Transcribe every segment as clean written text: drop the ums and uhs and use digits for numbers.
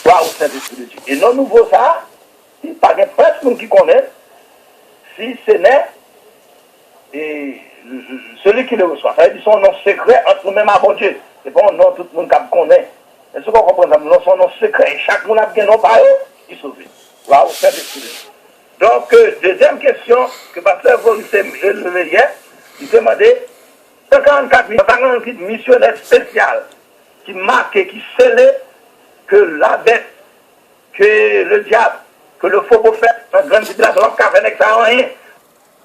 Toi au Saint-Esprit de Dieu. Et non nouveau ça, il n'y a pas de personne qui connaît, si ce n'est et celui qui le reçoit. Ça veut dire son nom secret entre nous-mêmes à bon Dieu. C'est pas un nom tout le monde qui connaît. Est-ce qu'on comprend ça? Non, son nom secret. Et chaque monde a bien nom par eux, il sauve. Voilà, au Saint-Esprit de Dieu. Donc, deuxième question que Pasteur Maurice élevée hier, il demandait 54 000 missionnaires spéciaux qui marquaient, qui scellaient que la bête, que le diable, que le faux prophète, la grande tribulation, avec ça, rien.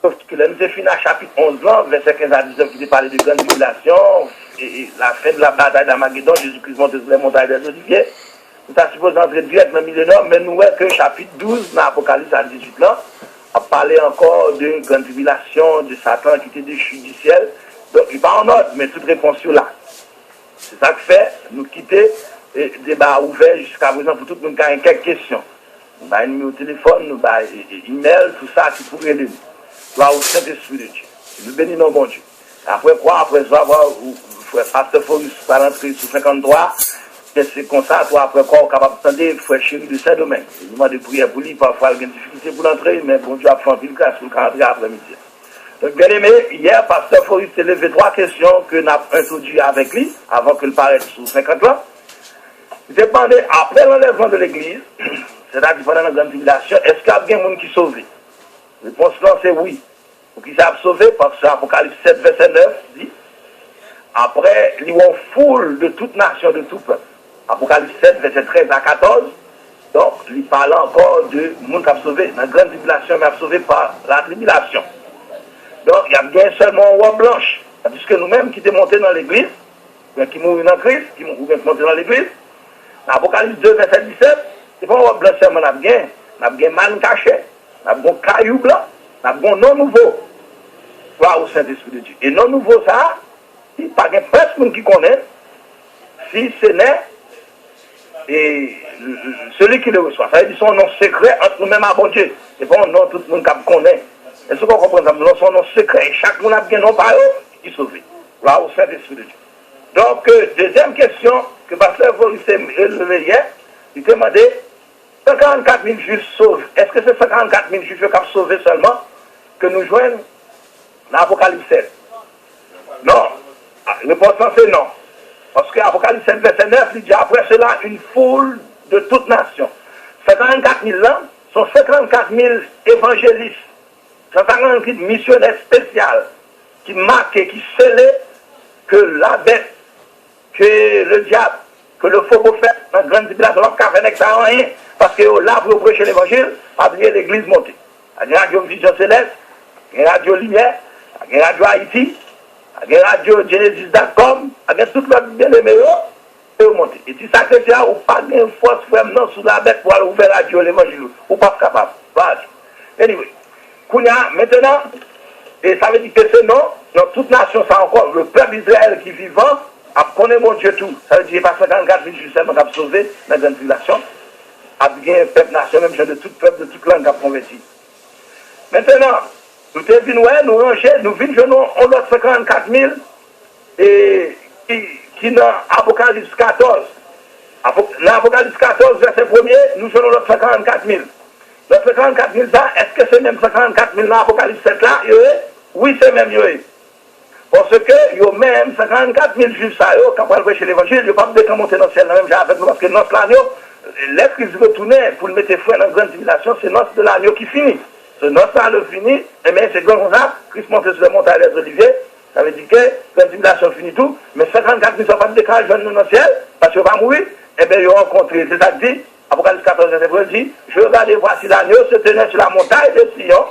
Sauf que là, nous avons fini à chapitre 11 ans, verset 15 à 19, qui parlait de grande tribulation, et la fin de la bataille d'Armageddon, Jésus-Christ monte sur les montagnes des Oliviers. Nous sommes supposés entrer direct dans le millénaire, mais nous voyons que chapitre 12, dans l'Apocalypse à 18 là, a parlé encore de grande tribulation, de Satan qui était déchu du ciel. Donc, il n'est pas en ordre, mais toute réponse sur là. C'est ça que fait, nous quitter le débat ouvert jusqu'à présent pour tout le monde qui a quelques questions. Nous avons un numéro de téléphone, nous avons un email, tout ça qui pourrait nous. Gloire au Saint-Esprit de Dieu. Nous bénissons bon Dieu. Après quoi, après ça, Pasteur Forus va rentrer sur 53, c'est comme ça, toi, après quoi, on est capable d'entendre frère chéri de Saint-Domingue. Il demande de prier pour lui, parfois il y a des difficultés pour l'entrer, mais bon Dieu a fait un pile grâce pour le rentrer après-midi. Donc, bien aimé, hier, Pasteur Forus s'est levé 3 questions que nous avons introduites avec lui, avant qu'il paraisse sur 53. Il s'est demandé, après l'enlèvement de l'Église, c'est-à-dire pendant la grande tribulation, est-ce qu'il y a bien des gens qui sont sauvés? La réponse là, c'est oui. Pour qu'ils soient sauvés, parce que Apocalypse 7, verset 9 dit, après, ils ont foule de toute nation, de tout peuple. Apocalypse 7, verset 13 à 14, donc, il parle encore de monde qui a sauvé. La grande tribulation, mais sauvé par la tribulation. Donc, il y a bien seulement une robe blanche. Puisque nous-mêmes qui sommes montés dans l'église, qui mourent dans Christ, qui sont montés dans l'église, dans Apocalypse 2, verset 17, c'est pas une robe blanche seulement, on a bien mal caché. Nous avons un caillou blanc, nous avons un non nouveau. Gloire au Saint-Esprit de Dieu. Et non nouveau, ça, il n'y a pas de personne qui connaît, si ce n'est celui qui le reçoit. Ça veut dire son nom secret entre nous-mêmes à bon Dieu. C'est pas un nom tout le monde qui connaît. Est-ce qu'on comprend ça? Non, son nom secret. Et chaque monde a bien nom par eux, il sauve. Gloire au Saint-Esprit de Dieu. Donc, deuxième question que Pasteur Maurice élevée hier, il demandait 54 000 juifs sauvent. Est-ce que c'est 54 000 juifs qui ont sauvé seulement que nous joignons l'Apocalypse 7? Non. La réponse c'est non. Parce que l'Apocalypse 7, verset 9, il dit après cela une foule de toute nation. 54 000 là sont 54 000 évangélistes, 54 000 missionnaires spéciaux qui marquent et qui scellaient que la bête, que le diable, que le faux prophète, la grande tribulation, avec ça rien. Parce que là, pour prêcher l'évangile, pas oublier l'église montée. Il y a Radio Vision Céleste, il y a Radio Lumière, il y a Radio Haïti, il y a Radio Genesis.com, il y a tout le bien-aimé, et vous montez. Et si ça que c'est, ou pas de force vraiment sous la bête pour aller ouvrir la radio, l'évangile, ou pas capable. Anyway, maintenant, et ça veut dire que c'est non, dans toute nation, ça encore, le peuple d'Israël qui est vivant, a connaît mon Dieu tout. Ça veut dire qu'il n'y a pas 54 000 justement qui a sauvé dans la grande tribulation. A bien peuple national, même de tout peuple, de toute langue a converti. Maintenant, nous venons nous ranger, nous venons on a 54 000 et qui dans Apocalypse 14. Dans Apocalypse 14, verset 1er, nous venons notre 54 000. Notre 54 000 ça, est-ce que c'est même 54 000 dans Apocalypse 7 là? Oui, c'est même yoé. Parce que il y a même 54 000 juifs ça, quand on va prêcher l'évangile, il n'y a pas de monter dans le ciel, même avec nous, parce que notre l'agneau, l'être qui se retournait pour le mettre fouet dans la grande civilisation, c'est notre de l'agneau qui finit. Ce notre ça le finit, et bien c'est comme ça, Christ monte sur le montagne des Oliviers, ça veut dire que la grande civilisation finit tout, mais 54 000 sont pas déclarés jeunes dans le ciel, parce qu'ils vont pas mourir, et bien ils ont rencontré, c'est ça que dit, Apocalypse 14, verset 1 dit, je regardais voici l'agneau se tenait sur la montagne de Sion,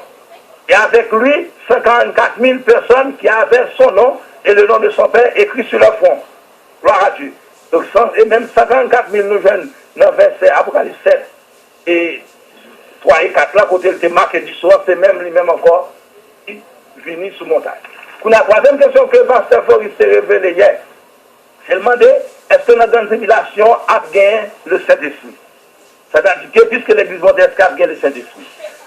et avec lui 54 000 personnes qui avaient son nom et le nom de son père écrit sur leur front. Gloire à Dieu. Donc, et même 54 000 nous jeunes dans verset Apocalypse 7 et 3 et 4 là, côté le marqué du soir, c'est même lui-même encore qui venu sous montagne. Pour la troisième question que le pasteur Forus s'est révélé hier, c'est demander est-ce que notre grande tribulation a gagné le Saint-Esprit? C'est-à-dire que puisque l'église moderne a gagné le Saint-Esprit.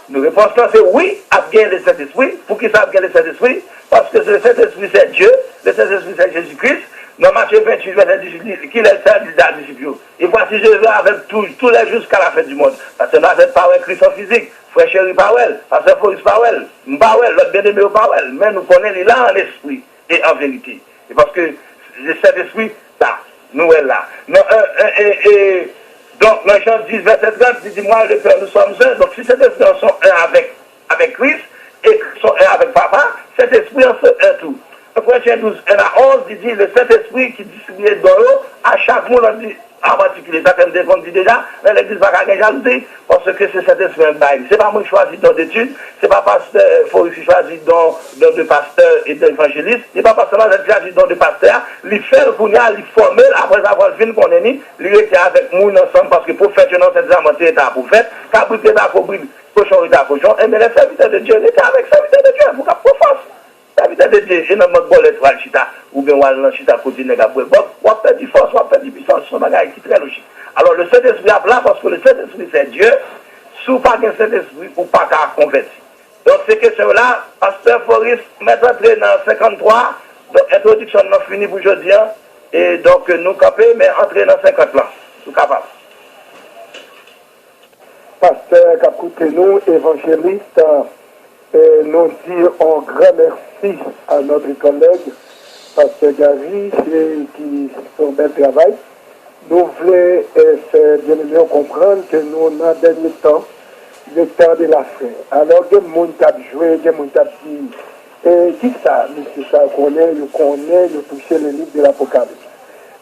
Nous répondons c'est oui, a gagné le Saint-Esprit. Pour qui ça a gagné le Saint-Esprit? Parce que le Saint-Esprit c'est Dieu, le Saint-Esprit c'est Jésus-Christ. Dans Matthieu 28, verset 18, qu'il est le disciple. Et voici, je vais avec tous les jours jusqu'à la fin du monde. Parce que nous avons pas Christ en physique, frère chéri Powell, pasteur Foris Powell, Powell, l'autre bien-aimé Powell, mais nous connaissons là en esprit et en vérité. Et parce que cet esprit, là, nous est là. Donc, dans Jean 10, verset 30, il dit, moi, le Père, nous sommes un. Donc, si cet esprit en sont un avec Christ, et sont un avec Papa, cet esprit en sont un tout. Corinthiens 12, 1 à 11, il dit, le Saint-Esprit qui distribue dans l'eau, à chaque monde, en particulier, ça qu'on dit déjà, mais l'église va gagner jalousie, parce que c'est cet esprit un bail. C'est pas moi qui choisis dans d'études, c'est pas pasteur, faut choisir dans de pasteur et d'évangéliste, c'est pas pasteur, j'ai choisi dans de pasteur, il fait le pouvoir, il forme, après avoir fini qu'on est mis, il était avec nous ensemble, parce que pour faire une cette diamanté est à pour faire, car vous êtes à couvrir, cochon est à cochon, et mais les serviteurs de Dieu, était avec les serviteurs de Dieu, vous avez pour force. La vie de Dieu, et non, bolette, chita, ou bien, chita, côté négatif, on va faire du force, on va faire du puissance, on va qui très logique. Alors, le Saint-Esprit est là parce que le Saint-Esprit, c'est Dieu, sous pas qu'un Saint-Esprit ou pas qu'à convertir. Donc, ces questions-là, Pasteur Foris, mettre entré dans 53, donc, introduction, nous fini pour aujourd'hui, et donc, nous camper, mais entrer dans 50 là, tout capable. Pasteur, écoutez nous, évangéliste, et nous disons un grand merci à notre collègue, Pasteur Gary, qui fait un bel travail. Nous voulons faire bien mieux comprendre que nous, dans le dernier temps, le temps de la fin. Alors, il y a des gens qui ont joué, il y a des gens qui ont dit, qui ça, monsieur, ça connaît, il touché le livre de l'Apocalypse.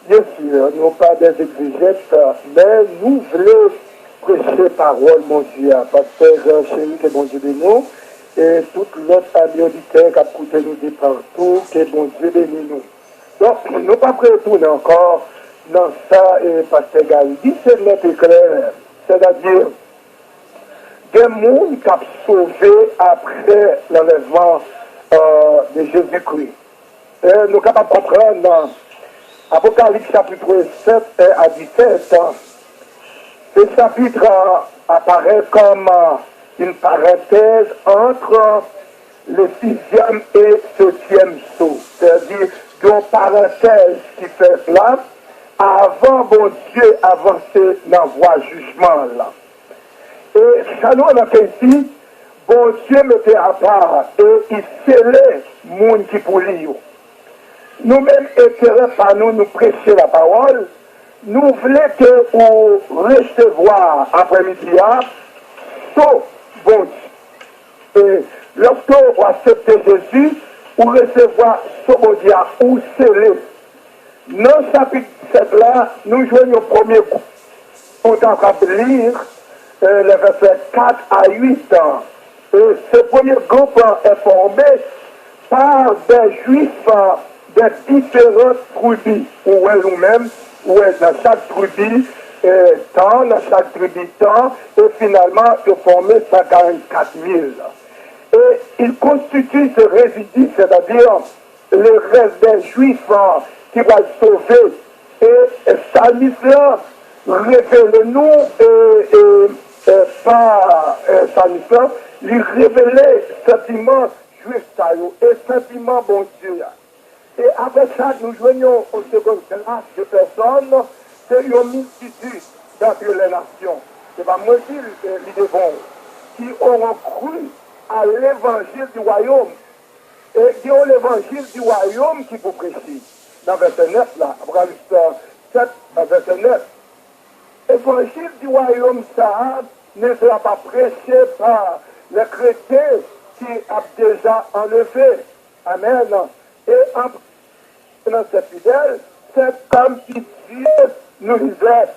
Bien sûr, nous pas des exégètes, mais nous voulons prêcher parole, mon Dieu, Pasteur chéri, que bon Dieu de nous, et tout l'autre ami auditeur qui a écouté nous de partout, que bon Dieu bénisse nous. Donc, nous ne pas retourner encore dans ça, et Pasteur Gary dit, c'est notre clair, c'est-à-dire, des gens qui ont sauvé après l'enlèvement de Jésus-Christ. Et nous sommes capables de comprendre dans Apocalypse chapitre 7 à 17, ce chapitre apparaît comme une parenthèse entre le 6e et 7e saut. C'est-à-dire une parenthèse qui fait place avant bon Dieu avancer dans la voie jugement là. Et ça nous a fait ici, bon Dieu mettait à part et il scellait le monde qui pour lui. Nous-mêmes, intérêt par nous prêcher la parole, nous voulons que vous recevoir après-midi, sauf bon Dieu. Et lorsque vous acceptez Jésus, vous recevoir ce bon Dieu ou scellé. Dans le chapitre 7 là, nous jouons au premier groupe. On est en train de lire les versets 4 à 8 ans. Et ce premier groupe est formé par des juifs des différentes tribus. Où est nous-mêmes, où est dans chaque tribu, temps, dans chaque tribu, temps, et finalement, ils formé 144 000. Et il constitue ce résidu, c'est-à-dire le reste des juifs qui va sauver. Et Saint-Michel révèle-nous, par Saint-Michel, lui révéler sentiment juif et sentiment bon Dieu. Et après ça, nous joignons au second classe de personnes, c'est une multitude d'entre les nations. C'est pas moi qui les devons, qui auront cru à l'évangile du royaume. Et qui ont l'évangile du royaume qui vous prêchez. Dans verset 9, là, Apocalypse 7, verset 9. L'évangile du royaume, ça ne sera pas prêché par les chrétiens qui a déjà enlevé. Amen. Et en ces fidèles, c'est comme si Dieu nous disait,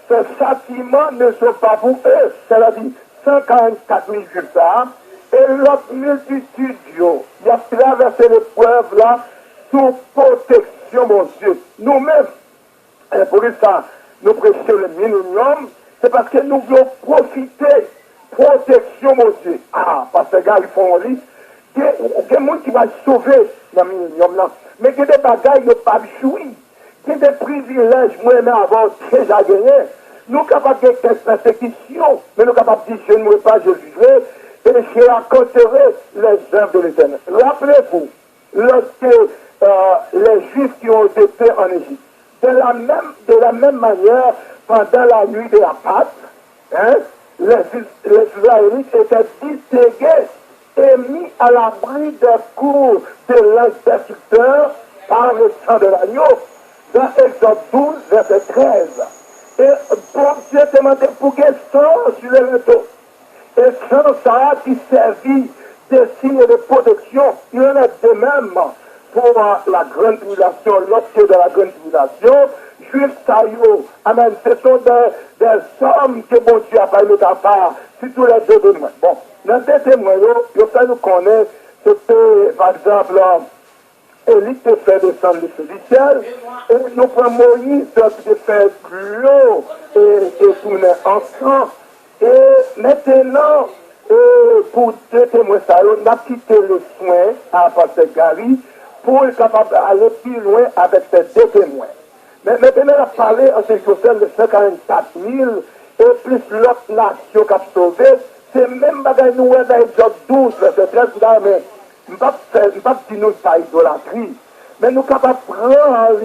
ce châtiment ne sont pas pour eux. C'est-à-dire 144 000 ça. Et l'autre multitude, il a traversé l'épreuve là sous protection, mon Dieu. Nous-mêmes, et pour ça, nous prêchons le minimum, c'est parce que nous voulons profiter protection, mon Dieu. Ah, parce que les gars, ils font un lit. Il y a des gens qui vont sauver dans le minimum là. Mais il y a des bagailles qui ne pas jouir. Il y a des privilèges, moi-même, avant déjà gagné. Nous sommes capables de faire persécution, mais nous sommes capables de dire, je ne veux pas, je jugerai, et je raconterai les œuvres de l'Éternel. Rappelez-vous, lorsque les Juifs qui ont été en Égypte. De la même manière, pendant la nuit de la Pâque, hein, les Israélites étaient distingués et mis à l'abri des coups de l'intercepteur par le sang de l'agneau, dans Exode 12, verset 13. Et pour Dieu demandait pour qu'il sorte sur le linteau. Et sans ça qui servit de signe de protection, il en est de même pour la grande tribulation, l'objet de la grande tribulation, Juifs Sayo, amen, ce sont des hommes que bon Dieu a pas mis à part, surtout les deux témoins. Bon, dans deux témoins, il faut nous connaître, c'était par exemple, Élie te fait descendre le feu du ciel, et nous prenons Moïse qui fait l'eau et tourner en sang. Et maintenant, pour deux témoins, on a quitté le soin à Pasteur Gary pour être capable d'aller plus loin avec ces deux témoins. Mais maintenant, on a parlé en ce qui concerne les 144 000 et plus l'autre nation qui a sauvé. C'est même bagage nous dans Exode 12, verset 13, mais je ne vais pas dire nous ça idolâtrie, mais nous sommes capables de prendre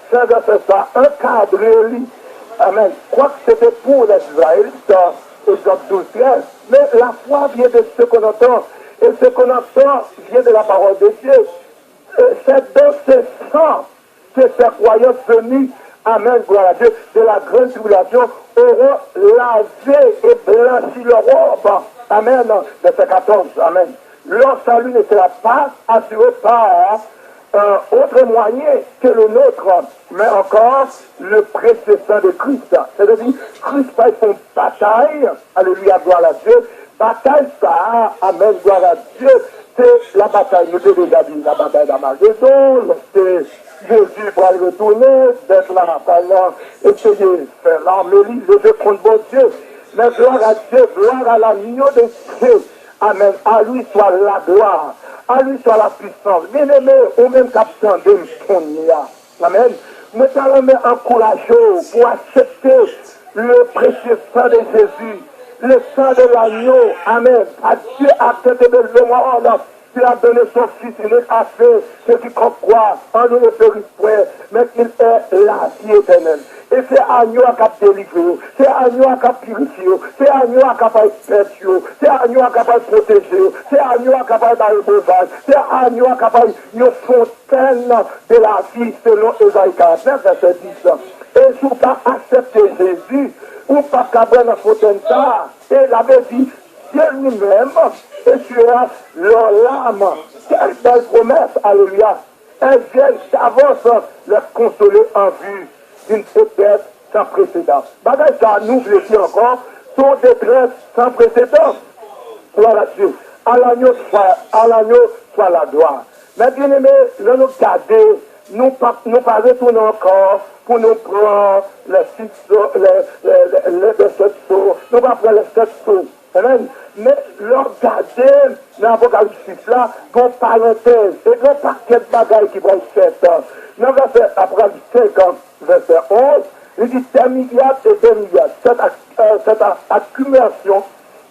faire ça, encadrer, amen. Quoi que c'était pour les Israélites, Exode 12, 13, mais la foi vient de ce qu'on entend, et ce qu'on entend vient de la parole de Dieu. C'est dans ce sang que ces croyants venus, amen, gloire à Dieu, de la grande tribulation, auront lavé et blanchi leur robe. Amen, verset 14, amen. Leur salut ne sera pas assuré par un autre moyen que le nôtre, mais encore le précieux sang de Christ. C'est-à-dire, Christ fait son bataille, alléluia, gloire à Dieu, bataille ça, amen, gloire à Dieu, c'est la bataille, nous avons déjà dit, la bataille d'Armageddon, c'est Jésus pour aller retourner, d'être là, pendant, essayer de faire l'armée, le jeu contre bon Dieu, mais gloire à Dieu, gloire à l'agneau de Dieu. Amen. À lui soit la gloire. À lui soit la puissance. Bien-aimé, ou même capitaine de Mponia. Amen. Nous allons encourager pour accepter le précieux sang de Jésus. Le sang de l'agneau. Amen. À Dieu a traité de l'homme. Il a donné son fils, il a fait ce qui croit en nous ne périsse point, mais il est la vie éternelle. Et c'est agneau à cap délivrer, c'est agneau à cap purifier, c'est agneau à cap perpétuer, c'est agneau à cap protéger, c'est agneau à cap dans le breuvage, c'est agneau à cap une fontaine de la vie selon Ésaïe 49, verset 10. Et si vous pas accepter Jésus, ou pas cabrer dans la fontaine ça, et il avait dit, Dieu lui-même essuiera leur larme. Quelle belle promesse, alléluia. Un vient d'avance leur consoler en vue d'une détresse sans précédent. Bagage ça nous le dit encore, son détresse sans précédent. Gloire à Dieu. À l'agneau soit la gloire. Mais bien aimé, nous garder, nous pas retourner encore pour nous prendre les 6 sauts, les 7 sauts, nous pas prendre les 7 sauts. Amen. Mais leur garder dans l'Apocalypse là, qu'on parenthèse, et qu'on paquet de bagailles qui vont se faire. Dans verset Apocalypse 50, verset 11, il dit 1 milliard et 2 milliards. Cette accumulation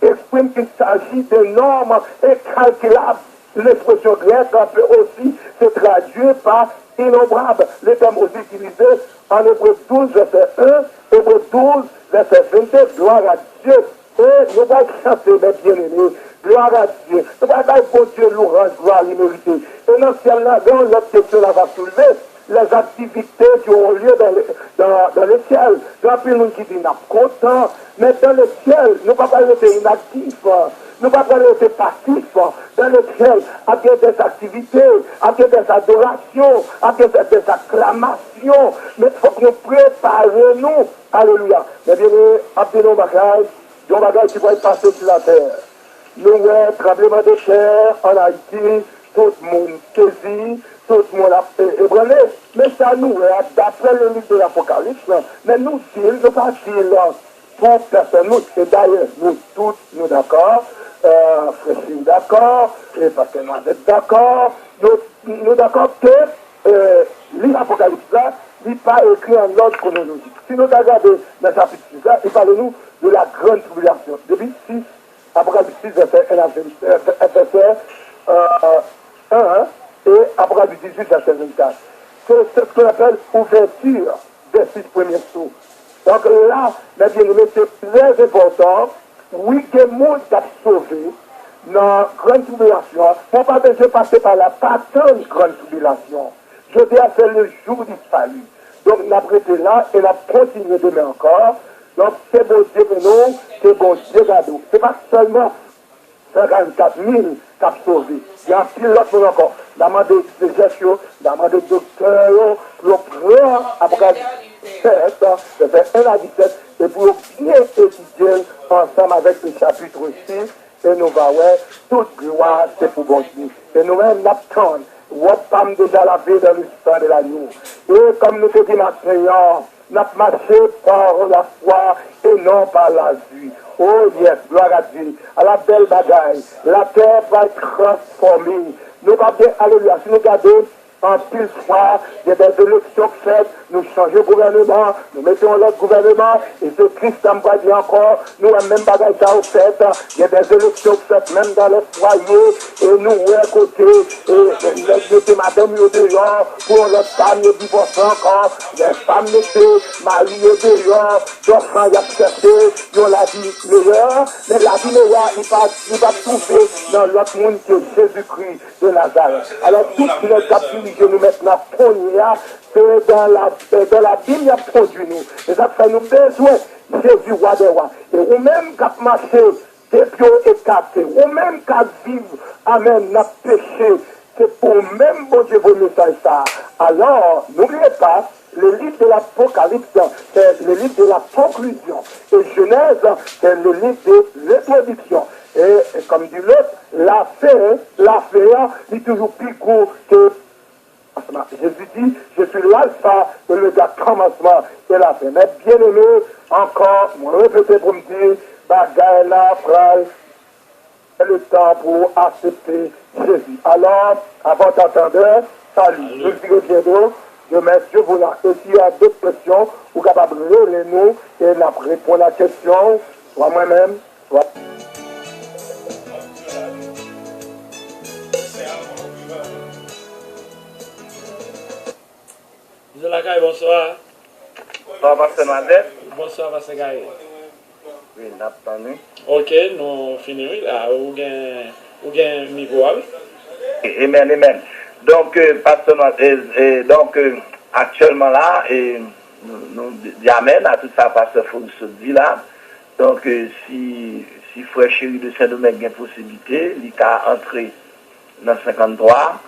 exprime qu'il s'agit de normes incalculables. L'expression grecque peut aussi se traduire par innombrable. Le terme aussi utilisé en Hébreu 12, verset 1, Hébreu 12, verset 22, gloire à Dieu. Et nous allons chanter, mes bien-aimés, gloire à Dieu. Nous allons pour Dieu l'orange, gloire, l'humilité. Et dans le ciel, là, dans l'autre question, là, va soulever les activités qui ont lieu dans le ciel. Il y a plus de gens qui disent, content, mais dans le ciel, nous ne pouvons pas rester inactifs. Nous ne pouvons pas rester passifs. Dans le ciel, il y a des activités, il y a des adorations, il y a des acclamations. Mais il faut que nous préparions. Alléluia. Mais bien, appelons bagages. Il y a des bagages qui vont être passés sur la terre. Nous, tremblement de terre en Haïti, tout le monde saisi, tout le monde a ébranlé. Mais ça nous, d'après le livre de l'Apocalypse, mais nous disons pas dire pour personne, nous, et d'ailleurs, nous tous, nous d'accord, Frère d'accord, et parce que nous êtes d'accord, nous d'accord que l'Apocalypse là, il n'est pas écrit en ordre chronologique. Si nous regardons dans le chapitre 6, il parle nous de la grande tribulation. Depuis 6, Apocalypse 6, verset 1 à 1 et Apocalypse 18, verset 24. c'est ce qu'on appelle ouverture des 6 premiers sous. Donc là, mes bien-aimés, c'est très important. Oui, que le monde a sauvé dans la grande tribulation. Pour pas besoin de passer par la patente grande tribulation. Je dis à c'est le jour du salut. Donc, on a prêté là et on a continué demain encore. Donc, c'est bon Dieu pour nous, c'est bon Dieu cadeau. C'est pas seulement 54 000 qui ont sauvé. Il y a un pilote pour encore. On a demandé des gestions, on a demandé des docteurs, pour prendre après 7 ans, de faire 1 à 17, et pour bien étudier ensemble avec le chapitre 6, et nous va voir, toute gloire, c'est pour bon Dieu. Et nous-mêmes, nous attendons. Wopam déjà lavé dans le sang de l'agneau. Et comme nous te disons, Seigneur, nous avons marché par la foi et non par la vue. Oh yes, gloire à Dieu. À la belle bagaille. La terre va être transformée. Nous allons bien, alléluia, si nous regardons en pile fois, il y a des élections faites, nous changeons le gouvernement, nous mettons l'autre gouvernement, et ce Christ va dire encore, nous avons même bagaille ça au fait, il y a des élections faites même dans les foyers, et nous, à côté, et mettez madame au dehors, pour les femmes, les divorcés encore, les femmes mettez mari au dehors, d'enfants, il y a cherché, ils ont la vie meilleure, mais la vie meilleure, il va trouver dans l'autre monde que Jésus-Christ de Nazareth. Alors, toutes les capitales que nous maintenant produisons, c'est dans la Bible, il y a produit nous. Et ça fait nous besoin, Jésus, roi des rois. Et ou même qui a marché, des pieds écartés, ou même qui a vivre, amen, n'a péché, c'est pour même bon Dieu vous message ça. Alors, n'oubliez pas, le livre de l'Apocalypse, c'est le livre de la conclusion. Et Genèse, c'est le livre de l'introduction. Et comme dit l'autre, l'affaire est toujours plus court que Jésus dit, je suis l'alpha et le commencement et la fin. Mais bien aimé, encore, moi répéter pour me dire, bagaille la phrase, c'est le temps pour accepter Jésus. Alors, avant t'entendre, salut. Je suis bientôt. Je remercie vous là. Et s'il y a d'autres questions, vous êtes capables de les nous et répondre à la question, soit moi-même, soit. Bonsoir. Bonsoir, Pasteur Noisette. Bonsoir, Pasteur Gaël. Oui, nous attendons. Ok, nous finissons là. Ou bien micro. Amen, amen. Donc, Pasteur Noisette, donc, actuellement là, nous disons amen à tout ça, Pasteur Foucault se dit là. Donc, si Frère Chéri de Saint-Domingue a une possibilité, il a entré dans 53.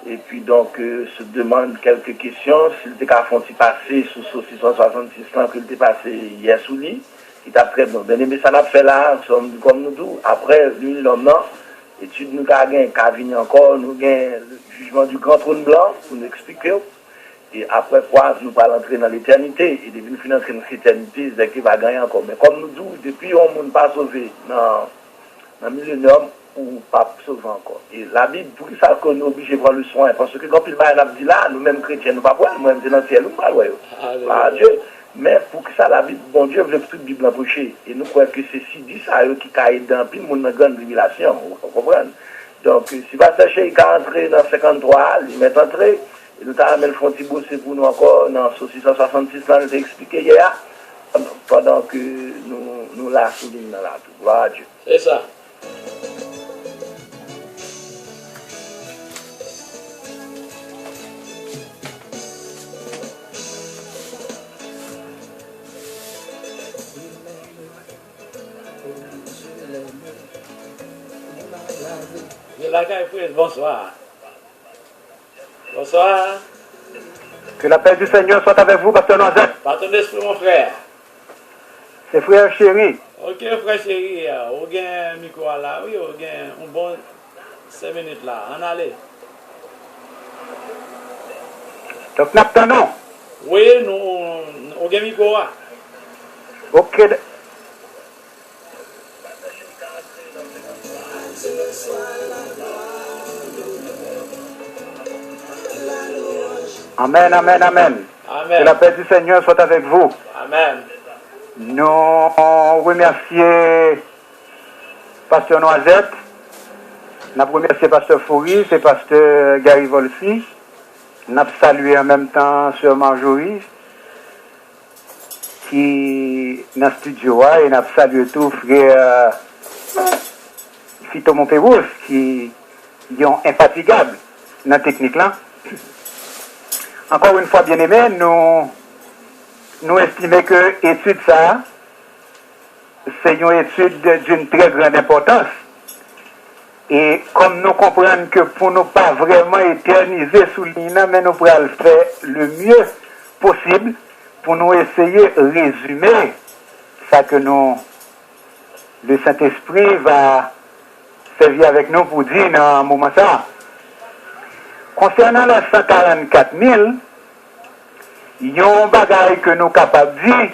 Et puis donc, se demande quelques questions. S'il était qu'à fond passer sous 666 ans qu'il était passé hier sous lui, il t'a très bon. Bien aimé, ça n'a fait là, comme nous tous. Après, lui, l'homme, non. Étude nous a gagné, qu'à venir encore, nous gagnons le jugement du grand trône blanc, pour nous expliquer. Et après quoi, nous allons entrer dans l'éternité. Et depuis nous finir dans l'éternité, c'est qu'il va gagner encore. Mais comme nous tous, depuis on ne pas sauvé dans le millénium, ou pas sauver encore. Et la Bible, pour ça qu'on est obligé de prendre le soin, parce que quand il va dit là, nous-mêmes chrétiens, nous ne pouvons pas voir, nous-mêmes dans le ciel, nous ne pouvons pas voir. Dieu. Mais pour que ça, la Bible, bon Dieu veut que toute la Bible l'approcher. Et nous croyons que c'est si dit ça, qui caille dans le monde dans grande révélation, vous comprenez? Donc, si va chercher, il a entré dans 53, il met entré, et nous avons le fond de bosser pour nous encore, dans 666, là, nous avons expliqué hier, pendant que nous la soulignons dans la tout. Gloire à Dieu. C'est ça. Bonsoir. Bonsoir. Que la paix du Seigneur soit avec vous, Pasteur Noisette. Par ton esprit, mon frère. C'est Frère Chéri. Ok, frère Chéri, on a un micro là, oui, on a un bon 5 minutes là. On allait. Donc, nous attendons. Oui, on a un micro là. Ok. Amen, amen, amen. Amen. Que la paix du Seigneur soit avec vous. Amen. Nous remercions Pasteur Noisette. Nous remercions Pasteur Fouris et Pasteur Gary Volsi. Nous avons salué en même temps Sœur Marjorie, qui est dans le studio, et nous avons salué tout frère Fito Montpérous, qui sont infatigables dans la technique là. Encore une fois, bien aimé, nous estimons que l'étude ça, c'est une étude d'une très grande importance. Et comme nous comprenons que pour ne pas vraiment éterniser sous l'INA, mais nous pourrons le faire le mieux possible pour nous essayer de résumer ça que le Saint-Esprit va servir avec nous pour dire dans un moment ça. Concernant les 144 000, il y a un bagage que nous sommes capables de dire,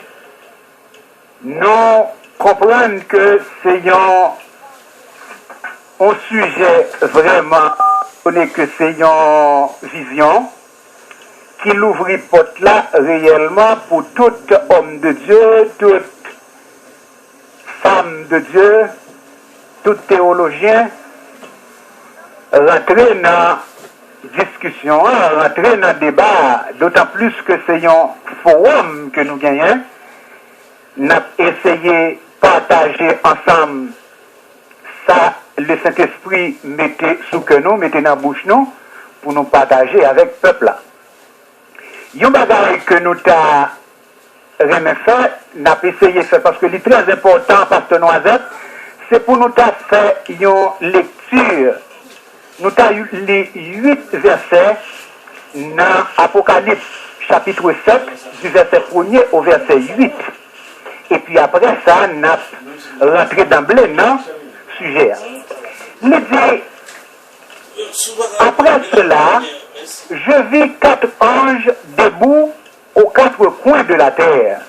nous comprenons que c'est un sujet vraiment, que c'est une vision qui l'ouvre porte là réellement pour tout homme de Dieu, toute femme de Dieu, tout théologien, rentrer dans discussion, rentrer dans débat, d'autant plus que c'est un forum que nous gagnons. Nous avons essayé de partager ensemble ça, le Saint-Esprit mettait sous que nous, mettait dans la bouche nous, pour nous partager avec le peuple là. Il y a un bagage que nous avons fait, nous avons essayé de faire, parce que le très important, Pasteur Noisette, c'est pour nous faire une lecture. Nous avons eu les 8 versets dans Apocalypse chapitre 7, du verset 1er au verset 8. Et puis après ça, nous avons rentré d'emblée dans le sujet. Il dit, après cela, je vis 4 anges debout aux 4 coins de la terre.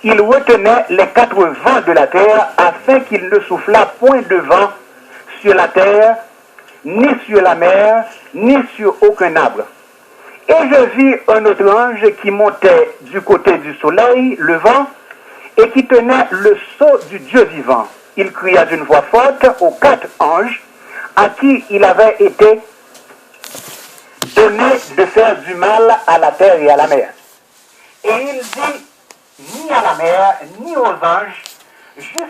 Ils retenaient les 4 vents de la terre afin qu'il ne soufflât point de vent sur la terre, ni sur la mer, ni sur aucun arbre. Et je vis un autre ange qui montait du côté du soleil, le vent, et qui tenait le sceau du Dieu vivant. Il cria d'une voix forte aux 4 anges à qui il avait été donné de faire du mal à la terre et à la mer. Et il dit, ni à la mer, ni aux anges, jusqu'à